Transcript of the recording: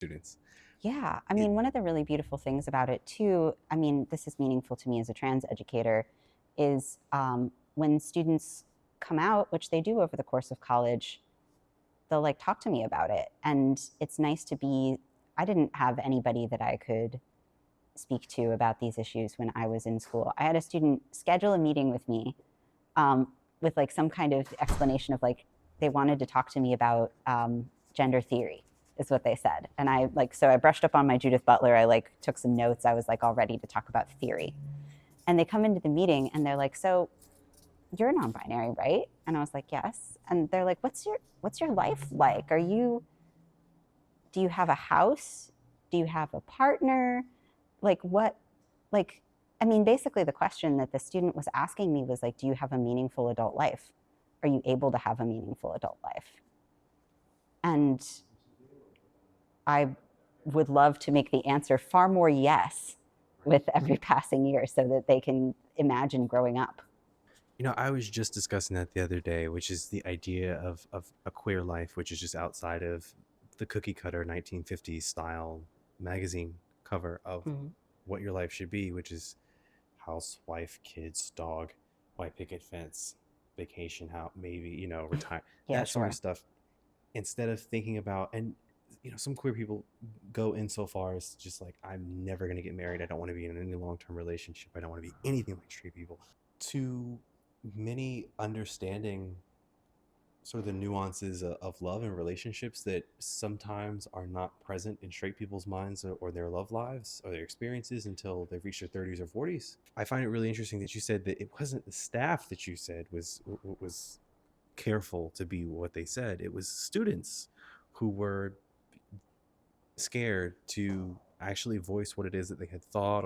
students. Yeah, I It, mean, one of the really beautiful things about it too, I mean, this is meaningful to me as a trans educator, is when students come out, which they do over the course of college, they'll like talk to me about it. And it's nice to be, I didn't have anybody that I could speak to about these issues when I was in school. I had a student schedule a meeting with me um, with like some kind of explanation of like they wanted to talk to me about gender theory is what they said. And I like, so I brushed up on my Judith Butler. I like took some notes. I was like all ready to talk about theory. And they come into the meeting and they're like, so you're non-binary, right? And I was like, yes. And they're like, what's your life like? Do you have a house? Do you have a partner? Like what, like, I mean, basically the question that the student was asking me was like, do you have a meaningful adult life? Are you able to have a meaningful adult life? And I would love to make the answer far more yes with every passing year so that they can imagine growing up. I was just discussing that the other day, which is the idea of a queer life, which is just outside of the cookie cutter 1950s style magazine cover of Mm-hmm. what your life should be, which is house, wife, kids, dog, white picket fence, vacation, how maybe, retire, Yeah, that sort of sure. stuff. Instead of thinking about, and some queer people go in so far as just like, I'm never going to get married. I don't want to be in any long-term relationship. I don't want to be anything like straight people. To many understanding sort of the nuances of love and relationships that sometimes are not present in straight people's minds or their love lives or their experiences until they've reached their 30s or 40s. I find it really interesting that you said that it wasn't the staff that you said was careful to be what they said. It was students who were scared to actually voice what it is that they had thought